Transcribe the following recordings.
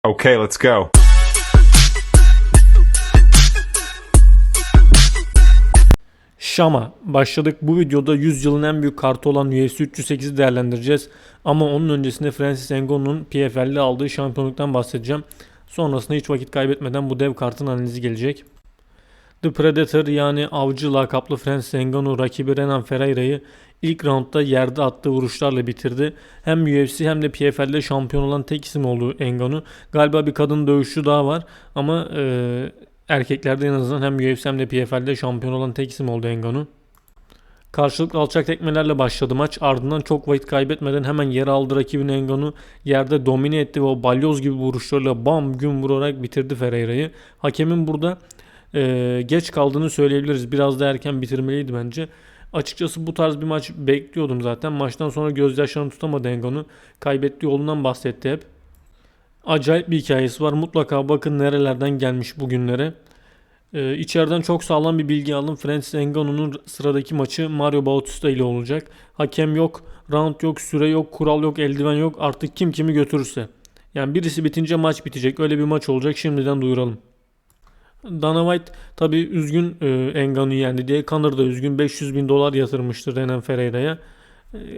Okay, let's go. Şam'a başladık. Bu videoda 100 yılın en büyük kartı olan UFC 308'i değerlendireceğiz. Ama onun öncesinde Francis Ngannou'nun PFL'de aldığı şampiyonluktan bahsedeceğim. Sonrasında hiç vakit kaybetmeden bu dev kartın analizi gelecek. The Predator yani avcı lakaplı Francis Ngannou rakibi Renan Ferreira'yı ilk roundda yerde attığı vuruşlarla bitirdi. Hem UFC hem de PFL'de şampiyon olan tek isim oldu Ngannou. Galiba bir kadın dövüşçü daha var ama erkeklerde en azından hem UFC hem de PFL'de şampiyon olan tek isim oldu Ngannou. Karşılıklı alçak tekmelerle başladı maç. Ardından çok vakit kaybetmeden hemen yere aldı rakibini Ngannou. Yerde domine etti ve o balyoz gibi vuruşlarla bam güm vurarak bitirdi Ferreira'yı. Hakemin burada geç kaldığını söyleyebiliriz. Biraz da erken bitirmeliydi bence. Açıkçası bu tarz bir maç bekliyordum zaten. Maçtan sonra gözyaşlarını tutamadı Ngannou. Kaybettiği yolundan bahsetti hep. Acayip bir hikayesi var. Mutlaka bakın nerelerden gelmiş bugünlere. İçeriden çok sağlam bir bilgi aldım. Francis Ngannou'nun sıradaki maçı Mario Bautista ile olacak. Hakem yok, round yok, süre yok, kural yok, eldiven yok. Artık kim kimi götürürse. Yani birisi bitince maç bitecek. Öyle bir maç olacak. Şimdiden duyuralım. Dana White tabi üzgün Ngannou'yu yendi diye. Conor da üzgün, 500 bin dolar yatırmıştı Renan Ferreira'ya.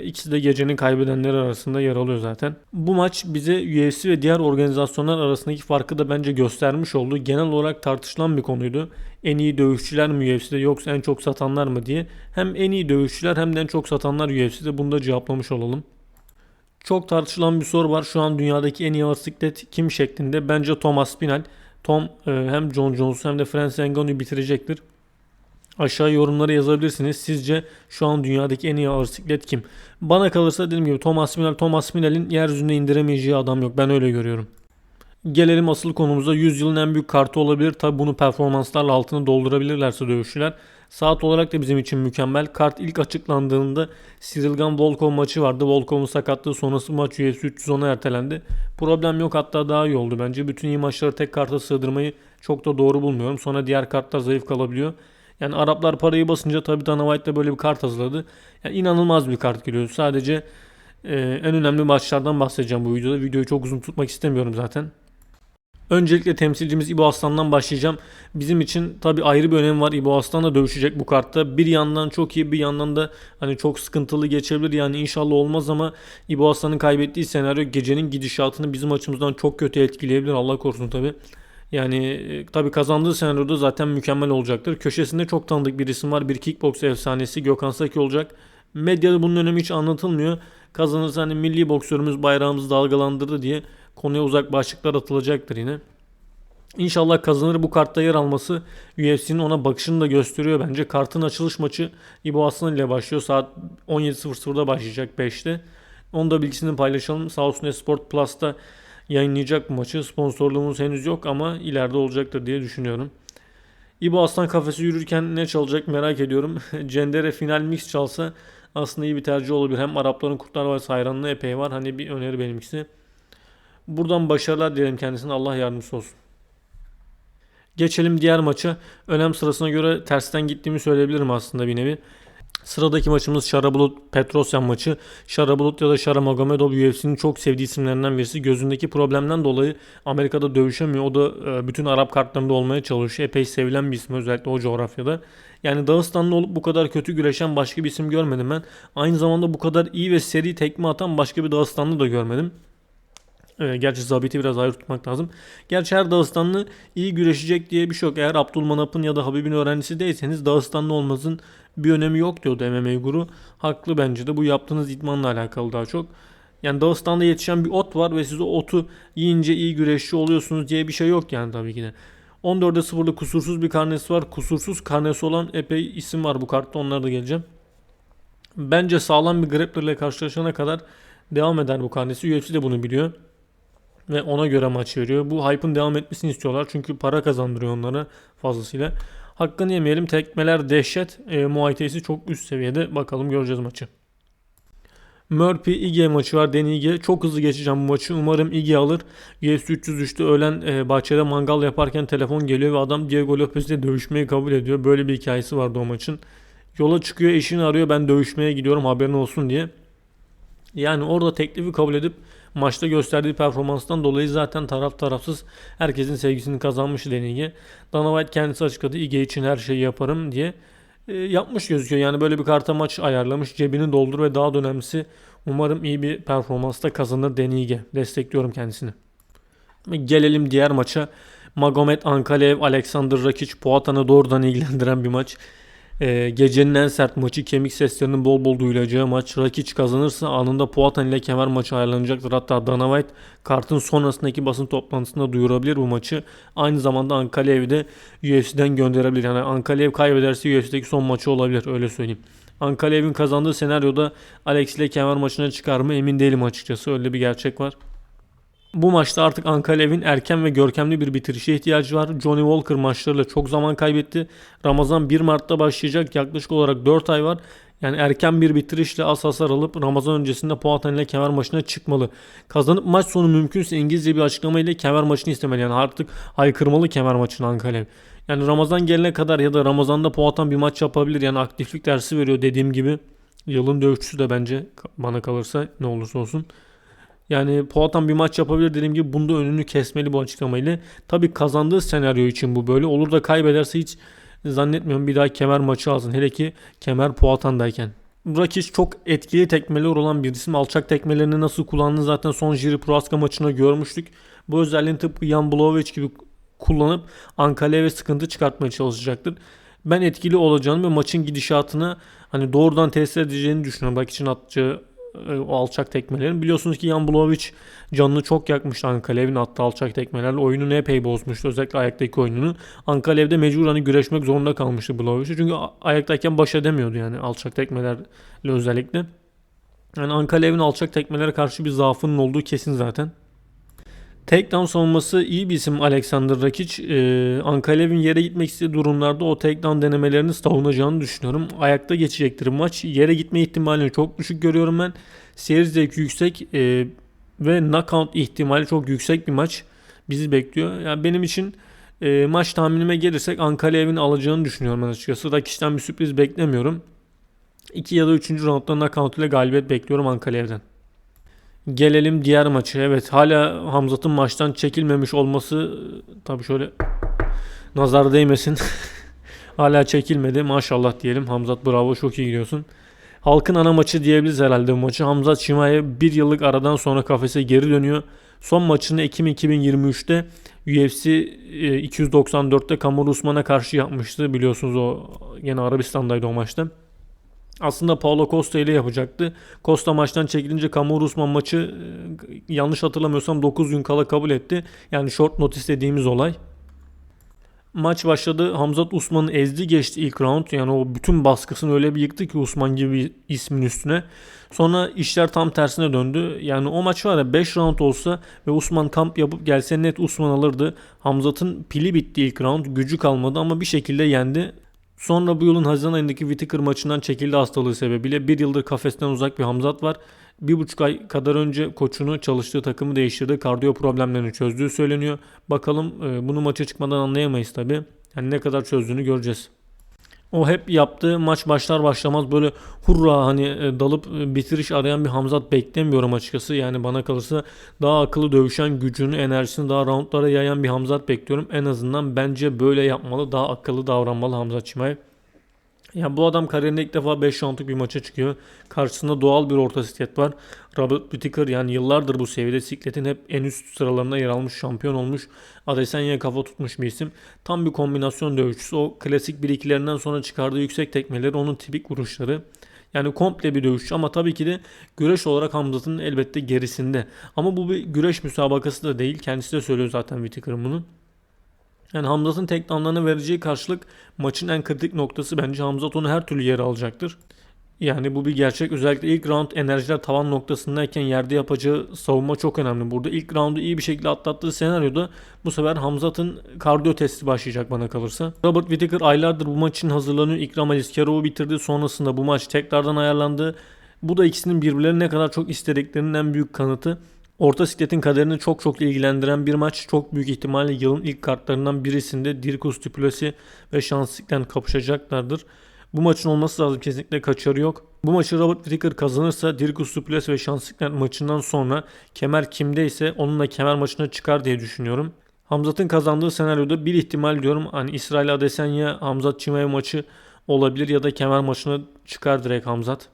İkisi de gecenin kaybedenleri arasında yer alıyor zaten. Bu maç bize UFC ve diğer organizasyonlar arasındaki farkı da bence göstermiş oldu. Genel olarak tartışılan bir konuydu. En iyi dövüşçüler mi UFC'de yoksa en çok satanlar mı diye. Hem en iyi dövüşçüler hem de en çok satanlar UFC'de, bunu da cevaplamış olalım. Çok tartışılan bir soru var. Şu an dünyadaki en iyi ağır siklet kim şeklinde. Bence Thomas Spinal. Tom hem John Jones'u hem de Francis Ngannou'yu bitirecektir. Aşağı yorumlara yazabilirsiniz. Sizce şu an dünyadaki en iyi ağır siklet kim? Bana kalırsa dediğim gibi Thomas Spinal. Thomas Spinal'in yeryüzünde indiremeyeceği adam yok. Ben öyle görüyorum. Gelelim asıl konumuza. 100 yılın en büyük kartı olabilir. Tabi bunu performanslarla altını doldurabilirlerse dövüşçüler. Saat olarak da bizim için mükemmel. Kart ilk açıklandığında Ciryl Volkov maçı vardı. Volkov'un sakatlığı sonrası maç UFC 310'a ertelendi. Problem yok, hatta daha iyi oldu bence. Bütün iyi maçları tek karta sığdırmayı çok da doğru bulmuyorum. Sonra diğer kartlar zayıf kalabiliyor. Yani Araplar parayı basınca tabi Dana White de böyle bir kart hazırladı. Yani inanılmaz bir kart geliyor. Sadece en önemli maçlardan bahsedeceğim bu videoda. Videoyu çok uzun tutmak istemiyorum zaten. Öncelikle temsilcimiz İbo Aslan'dan başlayacağım. Bizim için tabi ayrı bir önemi var. İbo Aslan da dövüşecek bu kartta. Bir yandan çok iyi, bir yandan da hani çok sıkıntılı geçebilir. Yani inşallah olmaz ama İbo Aslan'ın kaybettiği senaryo gecenin gidişatını bizim açımızdan çok kötü etkileyebilir. Allah korusun tabi. Yani tabi kazandığı senaryoda zaten mükemmel olacaktır. Köşesinde çok tanıdık bir isim var. Bir kickbox efsanesi Gökhan Saki olacak. Medyada bunun önemi hiç anlatılmıyor. Kazanırsa hani milli boksörümüz bayrağımızı dalgalandırdı diye konuya uzak başlıklar atılacaktır yine. İnşallah kazanır. Bu kartta yer alması UFC'nin ona bakışını da gösteriyor bence. Kartın açılış maçı İbo Aslan ile başlıyor. Saat 17.00'da başlayacak 5'te. Onu da bilgisini paylaşalım. Sağ olsun Esport Plus'ta yayınlayacak bu maçı. Sponsorluğumuz henüz yok ama ileride olacaktır diye düşünüyorum. İbo Aslan kafesi yürürken ne çalacak merak ediyorum. Cendere final mix çalsa aslında iyi bir tercih olabilir. Hem Arapların Kurtlar Vadisi hayranlığı epey var. Hani bir öneri benimkisi. Buradan başarılar dilerim kendisine. Allah yardımcısı olsun. Geçelim diğer maça. Önem sırasına göre tersten gittiğimi söyleyebilirim aslında bir nevi. Sıradaki maçımız Şarabulut Petrosyan maçı. Şarabulut ya da Sharamagomedov UFC'nin çok sevdiği isimlerinden birisi. Gözündeki problemden dolayı Amerika'da dövüşemiyor. O da bütün Arap kartlarında olmaya çalışıyor. Epey sevilen bir isim özellikle o coğrafyada. Yani Dağıstanlı olup bu kadar kötü güreşen başka bir isim görmedim ben. Aynı zamanda bu kadar iyi ve seri tekme atan başka bir Dağıstanlı da görmedim. Gerçi Zabit'i biraz ayrı tutmak lazım. Gerçi her Dağıstanlı iyi güreşecek diye bir şey yok. Eğer Abdülmanap'ın ya da Habib'in öğrencisi değilseniz Dağıstanlı olmanızın bir önemi yok diyordu MMA Guru. Haklı bence de, bu yaptığınız idmanla alakalı daha çok. Yani Dağıstan'da yetişen bir ot var ve siz o otu yiyince iyi güreşçi oluyorsunuz diye bir şey yok yani tabii ki de. 14'e 0'da kusursuz bir karnesi var. Kusursuz karnesi olan epey isim var bu kartta, onlara da geleceğim. Bence sağlam bir grappler ile karşılaşana kadar devam eder bu karnesi. UFC de bunu biliyor. Ve ona göre maç veriyor. Bu hype'ın devam etmesini istiyorlar. Çünkü para kazandırıyor onlara fazlasıyla. Hakkını yemeyelim. Tekmeler dehşet. Muay Thai'si çok üst seviyede. Bakalım, göreceğiz maçı. Murphy Ige maçı var. Danny Ige. Çok hızlı geçeceğim bu maçı. Umarım Ige alır. UFC 303'te öğlen bahçede mangal yaparken telefon geliyor ve adam Diego Lopez'le dövüşmeyi kabul ediyor. Böyle bir hikayesi vardı o maçın. Yola çıkıyor, eşini arıyor. Ben dövüşmeye gidiyorum haberin olsun diye. Yani orada teklifi kabul edip Maçta gösterdiği performanstan dolayı zaten tarafsız herkesin sevgisini kazanmış Denige. Dana White kendisi açıkladı, Ige için her şeyi yaparım diye. Yapmış gözüküyor. Yani böyle bir karta maç ayarlamış. Cebini doldur ve daha da önemlisi umarım iyi bir performansta kazanır Denige. Destekliyorum kendisini. Gelelim diğer maça. Magomed Ankalev, Alexander Rakic, Poatan'ı doğrudan ilgilendiren bir maç. Gecenin en sert maçı, kemik seslerinin bol bol duyulacağı maç. Rakic kazanırsa anında Poatan ile kemer maçı ayarlanacaktır. Hatta Dana White kartın sonrasındaki basın toplantısında duyurabilir bu maçı. Aynı zamanda Ankalev'i de UFC'den gönderebilir. Yani Ankalev kaybederse UFC'deki son maçı olabilir, öyle söyleyeyim. Ankalev'in kazandığı senaryoda Alex ile kemer maçına çıkar mı emin değilim açıkçası. Öyle bir gerçek var. Bu maçta artık Ankalev'in erken ve görkemli bir bitirişe ihtiyacı var. Johnny Walker maçlarıyla çok zaman kaybetti. Ramazan 1 Mart'ta başlayacak. Yaklaşık olarak 4 ay var. Yani erken bir bitirişle az hasar alıp Ramazan öncesinde Poatan ile kemer maçına çıkmalı. Kazanıp maç sonu mümkünse İngilizce bir açıklama ile kemer maçını istemeli. Yani artık haykırmalı kemer maçını Ankalev. Yani Ramazan gelene kadar ya da Ramazan'da Poatan bir maç yapabilir. Yani aktiflik dersi veriyor dediğim gibi. Yılın dövüşçüsü de bence bana kalırsa ne olursa olsun. Yani Poatan bir maç yapabilir dediğim gibi, bunda önünü kesmeli bu açıklamayla. Tabii kazandığı senaryo için bu böyle. Olur da kaybederse hiç zannetmiyorum bir daha kemer maçı alsın. Hele ki kemer Poatan'dayken. Rakic çok etkili tekmeler olan bir isim. Alçak tekmelerini nasıl kullandığını zaten son Jiri Prohaska maçında görmüştük. Bu özelliğini tıpkı Jan Blachowicz gibi kullanıp Ankalev'e sıkıntı çıkartmaya çalışacaktır. Ben etkili olacağını ve maçın gidişatına hani doğrudan tesir edeceğini düşünüyorum. Rakic'in atacağı o alçak tekmelerin. Biliyorsunuz ki Jan Blachowicz canını çok yakmıştı Ankalev'in attığı alçak tekmelerle. Oyununu epey bozmuştu. Özellikle ayaktaki oyununu. Ankalev'de mecbur hani güreşmek zorunda kalmıştı Blachowicz. Çünkü ayaktayken baş edemiyordu yani alçak tekmelerle özellikle. Yani Ankalev'in alçak tekmelere karşı bir zaafının olduğu kesin zaten. Takedown savunması iyi bir isim Alexander Rakic. Ankalev'in yere gitmek istediği durumlarda o takedown denemelerini savunacağını düşünüyorum. Ayakta geçecektir maç. Yere gitme ihtimalini çok düşük görüyorum ben. Seyir zevki yüksek ve knockout ihtimali çok yüksek bir maç bizi bekliyor. Yani benim için maç tahminime gelirsek Ankalev'in alacağını düşünüyorum ben açıkçası. Rakic'ten bir sürpriz beklemiyorum. 2 ya da 3. roundda knockout ile galibiyet bekliyorum Ankalev'den. Gelelim diğer maçı. Evet, hala Hamzat'ın maçtan çekilmemiş olması tabii şöyle nazar değmesin. Hala çekilmedi. Maşallah diyelim. Hamzat bravo, çok iyi gidiyorsun. Halkın ana maçı diyebiliriz herhalde bu maçı. Hamzat Chimaev bir yıllık aradan sonra kafese geri dönüyor. Son maçını Ekim 2023'te UFC 294'te Kamaru Usman'a karşı yapmıştı. Biliyorsunuz o yine Arabistan'daydı o maçta. Aslında Paulo Costa ile yapacaktı. Costa maçtan çekilince Kamaru Usman maçı yanlış hatırlamıyorsam 9 gün kala kabul etti. Yani short notice dediğimiz olay. Maç başladı. Hamzat Usman'ı ezdi geçti ilk round. Yani o bütün baskısını öyle bir yıktı ki Usman gibi bir ismin üstüne. Sonra işler tam tersine döndü. Yani o maç var ya 5 round olsa ve Usman kamp yapıp gelse net Usman alırdı. Hamzat'ın pili bitti ilk round. Gücü kalmadı ama bir şekilde yendi. Sonra bu yılın Haziran ayındaki Whittaker maçından çekildi hastalığı sebebiyle. Bir yıldır kafesten uzak bir Hamzat var. 1,5 ay kadar önce koçunu çalıştığı takımı değiştirdi. Kardiyo problemlerini çözdüğü söyleniyor. Bakalım bunu maça çıkmadan anlayamayız tabi. Yani ne kadar çözdüğünü göreceğiz. O hep yaptığı maç başlar başlamaz böyle hurra hani dalıp bitiriş arayan bir Hamzat beklemiyorum açıkçası. Yani bana kalırsa daha akıllı dövüşen, gücünü, enerjisini daha roundlara yayan bir Hamzat bekliyorum. En azından bence böyle yapmalı, daha akıllı davranmalı Hamzat Chimaev. Yani bu adam kariyerinde ilk defa 5 roundluk bir maça çıkıyor. Karşısında doğal bir orta siklet var. Robert Whittaker yani yıllardır bu seviyede sikletin hep en üst sıralarında yer almış, şampiyon olmuş. Adesanya'ya kafa tutmuş bir isim. Tam bir kombinasyon dövüşçüsü. O klasik 1-2'lerinden sonra çıkardığı yüksek tekmeleri, onun tipik vuruşları. Yani komple bir dövüşçü ama tabii ki de güreş olarak Hamzat'ın elbette gerisinde. Ama bu bir güreş müsabakası da değil. Kendisi de söylüyor zaten Whittaker'ın bunu. Yani Hamzat'ın takedownlarına vereceği karşılık maçın en kritik noktası, bence Hamzat onu her türlü yere alacaktır. Yani bu bir gerçek. Özellikle ilk round enerjiler tavan noktasındayken yerde yapacağı savunma çok önemli. Burada ilk roundu iyi bir şekilde atlattığı senaryoda bu sefer Hamzat'ın kardiyo testi başlayacak bana kalırsa. Robert Whittaker aylardır bu maç için hazırlanıyor. İkram Aliskerov'u bitirdi. Sonrasında bu maç tekrardan ayarlandı. Bu da ikisinin birbirlerini ne kadar çok istediklerinin en büyük kanıtı. Orta sikletin kaderini çok ilgilendiren bir maç. Çok büyük ihtimalle yılın ilk kartlarından birisinde Dirkus Stipulesi ve Şanslık'tan kapışacaklardır. Bu maçın olması lazım, kesinlikle kaçarı yok. Bu maçı Robert Whittaker kazanırsa Dricus Du Plessis ve Sean Strickland maçından sonra kemer kimdeyse onunla kemer maçına çıkar diye düşünüyorum. Hamzat'ın kazandığı senaryoda bir ihtimal diyorum. Hani İsrail Adesanya Hamzat Chimaev maçı olabilir ya da kemer maçına çıkar direkt Hamzat.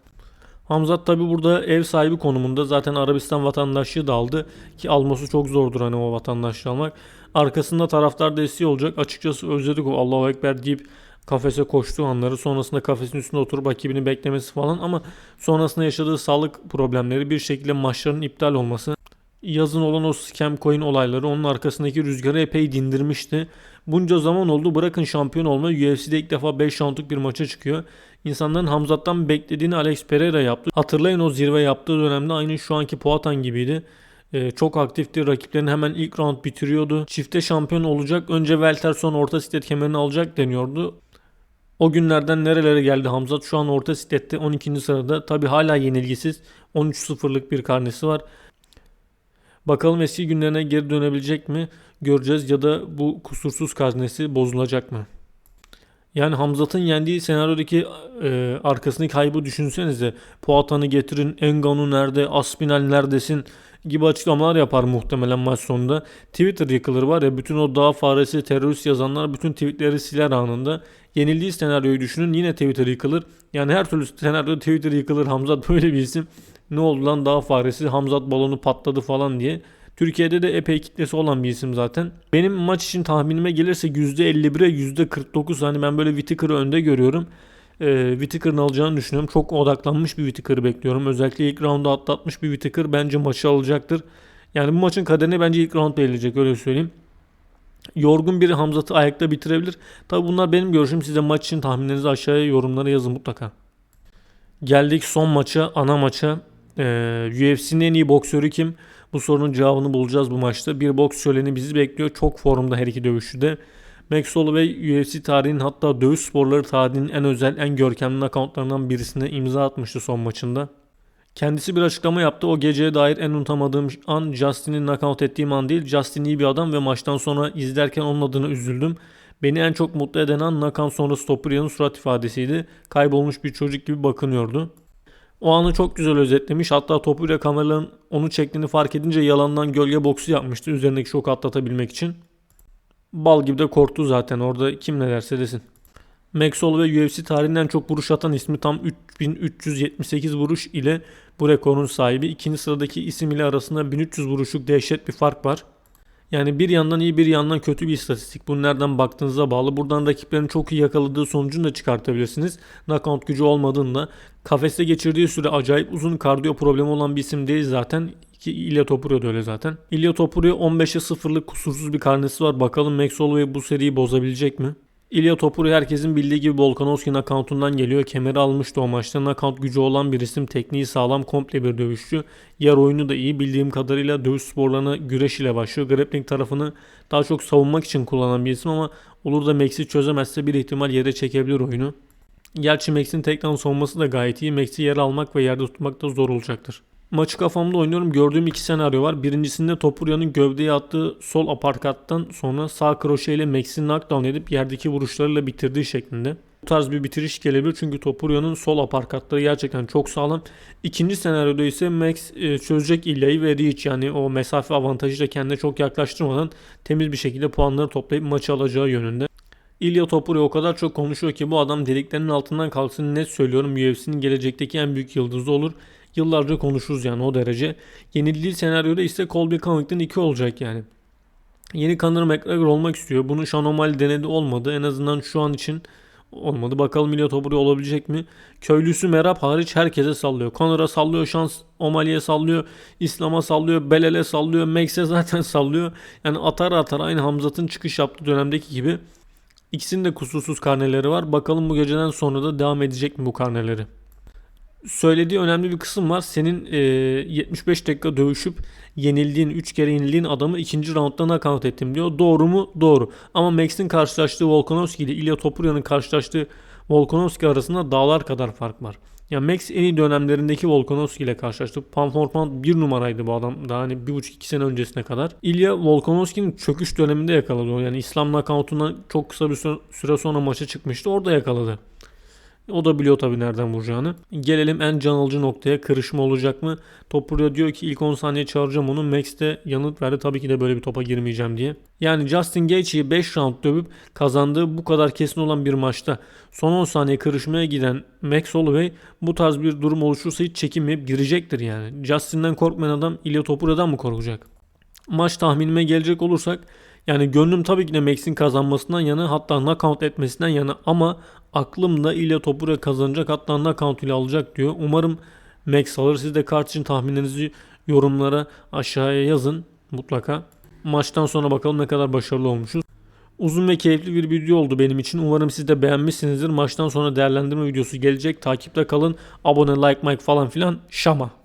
Hamzat tabi burada ev sahibi konumunda, zaten Arabistan vatandaşlığı da aldı ki alması çok zordur hani o vatandaşlığı almak. Arkasında taraftar desteği olacak. Açıkçası özledik o Allahu Ekber deyip kafese koştuğu anları, sonrasında kafesin üstünde oturup rakibini beklemesi falan, ama sonrasında yaşadığı sağlık problemleri, bir şekilde maçların iptal olması, yazın olan o scam coin olayları onun arkasındaki rüzgarı epey dindirmişti. Bunca zaman oldu, bırakın şampiyon olmayı, UFC'de ilk defa 5 roundluk bir maça çıkıyor. İnsanların Hamzat'tan beklediğini Alex Pereira yaptı. Hatırlayın, o zirve yaptığı dönemde aynı şu anki Poatan gibiydi. Çok aktifti. Rakiplerini hemen ilk round bitiriyordu. Çifte şampiyon olacak. Önce welter sonra orta siklet kemerini alacak deniyordu. O günlerden nerelere geldi Hamzat? Şu an orta siklette 12. sırada. Tabi hala yenilgisiz. 13-0'lık bir karnesi var. Bakalım eski günlerine geri dönebilecek mi? Göreceğiz, ya da bu kusursuz karnesi bozulacak mı? Yani Hamzat'ın yendiği senaryodaki arkasındaki kaybı düşünsenize. Poatan'ı getirin, Ngannou nerede, Aspinall neredesin gibi açıklamalar yapar muhtemelen maç sonunda. Twitter yıkılır var ya, bütün o dağ faresi, terörist yazanlar bütün tweetleri siler anında. Yenildiği senaryoyu düşünün, yine Twitter yıkılır. Yani her türlü senaryoda Twitter yıkılır. Hamzat böyle bir isim. Ne oldu lan dağ faresi, Hamzat balonu patladı falan diye. Türkiye'de de epey kitlesi olan bir isim zaten. Benim maç için tahminime gelirse %51'e %49, hani ben böyle Whittaker'ı önde görüyorum. Whittaker'ın alacağını düşünüyorum. Çok odaklanmış bir Whittaker'ı bekliyorum. Özellikle ilk roundda atlatmış bir Whittaker bence maçı alacaktır. Yani bu maçın kaderini bence ilk round belirleyecek, öyle söyleyeyim. Yorgun biri Hamzat'ı ayakta bitirebilir. Tabi bunlar benim görüşüm. Size maç için tahminlerinizi aşağıya yorumlara yazın mutlaka. Geldik son maça, ana maça. UFC'nin en iyi boksörü kim? Bu sorunun cevabını bulacağız bu maçta. Bir boks şöleni bizi bekliyor. Çok formda her iki dövüşçü de. Max Holloway UFC tarihinin, hatta dövüş sporları tarihinin en özel, en görkemli knockoutlarından birisine imza atmıştı son maçında. Kendisi bir açıklama yaptı. O geceye dair en unutamadığım an Justin'in knockout ettiğim an değil. Justin iyi bir adam ve maçtan sonra izlerken onun adına üzüldüm. Beni en çok mutlu eden an knockout sonrası Topuria'nın surat ifadesiydi. Kaybolmuş bir çocuk gibi bakınıyordu. O anı çok güzel özetlemiş. Hatta Topuria kameraların onu çektiğini fark edince yalandan gölge boksu yapmıştı üzerindeki şoku atlatabilmek için. Bal gibi de korktu zaten, orada kim ne derse desin. Max Holloway UFC tarihinden çok vuruş atan ismi, tam 3378 vuruş ile bu rekorun sahibi. İkinci sıradaki isim ile arasında 1300 vuruşluk dehşet bir fark var. Yani bir yandan iyi bir yandan kötü bir istatistik. Bu nereden baktığınıza bağlı. Buradan rakiplerin çok iyi yakaladığı sonucunu da çıkartabilirsiniz. Knockout gücü olmadığında. Kafeste geçirdiği süre acayip uzun, kardiyo problemi olan bir isim değil zaten. Ki Ilia Topuria da öyle zaten. Ilia Topuria 15'e 0'lık kusursuz bir karnesi var. Bakalım Max Holloway bu seriyi bozabilecek mi? Ilia Topuria herkesin bildiği gibi Volkanovski knockout'undan geliyor. Kemeri almıştı o maçta. Knockout gücü olan bir isim. Tekniği sağlam, komple bir dövüşçü. Yer oyunu da iyi. Bildiğim kadarıyla dövüş sporlarına güreş ile başlıyor. Grappling tarafını daha çok savunmak için kullanan bir isim, ama olur da Max'i çözemezse bir ihtimal yere çekebilir oyunu. Gerçi Max'in takedown savunması da gayet iyi. Max'i yere almak ve yerde tutmak da zor olacaktır. Maçı kafamda oynuyorum. Gördüğüm iki senaryo var. Birincisinde Topuria'nın gövdeye attığı sol aparkattan sonra sağ kroşe ile Max'i knockdown edip yerdeki vuruşlarıyla bitirdiği şeklinde. Bu tarz bir bitiriş gelebilir çünkü Topuria'nın sol aparkatları gerçekten çok sağlam. İkinci senaryoda ise Max çözecek Ilia'yı ve reach, yani o mesafe avantajıyla kendine çok yaklaştırmadan temiz bir şekilde puanları toplayıp maçı alacağı yönünde. Ilia Topuria o kadar çok konuşuyor ki bu adam deliklerinin altından kalksın, net söylüyorum, UFC'nin gelecekteki en büyük yıldızı olur. Yıllarca konuşuruz yani, o derece. Yenildiği senaryoda ise Colby Covington 2 olacak yani. Yeni Conor McGregor olmak istiyor. Bunu Sean O'Malley denedi, olmadı. En azından şu an için olmadı. Bakalım Ilia Topuria olabilecek mi? Köylüsü Merab hariç herkese sallıyor. Conor'a sallıyor, Sean O'Malley'e sallıyor, İslam'a sallıyor, Belal'e sallıyor, Max'e zaten sallıyor. Yani atar atar, aynı Hamzat'ın çıkış yaptığı dönemdeki gibi. İkisinin de kusursuz karneleri var. Bakalım bu geceden sonra da devam edecek mi bu karneleri? Söylediği önemli bir kısım var. Senin 75 dakika dövüşüp yenildiğin, 3 kere yenildiğin adamı ikinci roundda knockout ettim diyor. Doğru mu? Doğru. Ama Max'in karşılaştığı Volkanovski ile Ilia Topuria'nın karşılaştığı Volkanovski arasında dağlar kadar fark var. Ya Max en iyi dönemlerindeki Volkanovski ile karşılaştı. Pound for pound bir numaraydı bu adam. Daha hani 1,5-2 sene öncesine kadar. Ilia Volkanovski'nin çöküş döneminde yakaladı o. Yani İslam knockout'una çok kısa bir süre sonra maça çıkmıştı. Orada yakaladı. O da biliyor tabii nereden vuracağını. Gelelim en can alıcı noktaya. Kırışma olacak mı? Top buraya diyor ki ilk 10 saniye çağıracağım onu. Max de yanıt verdi. Tabii ki de böyle bir topa girmeyeceğim diye. Yani Justin Gaethje'yi 5 round dövüp kazandığı bu kadar kesin olan bir maçta son 10 saniye kırışmaya giden Max Holloway bu tarz bir durum oluşursa hiç çekinmeyip girecektir yani. Justin'den korkmayan adam Ilia Topura'dan mı korkacak? Maç tahminime gelecek olursak yani gönlüm tabii ki de Max'in kazanmasından yana, hatta knockout etmesinden yana, ama aklım da Ilia Topuria kazanacak, hatta knockout ile alacak diyor. Umarım Max alır. Siz de kart için tahminlerinizi yorumlara aşağıya yazın mutlaka. Maçtan sonra bakalım ne kadar başarılı olmuşuz. Uzun ve keyifli bir video oldu benim için. Umarım siz de beğenmişsinizdir. Maçtan sonra değerlendirme videosu gelecek. Takipte kalın. Abone, like, falan filan. Şama.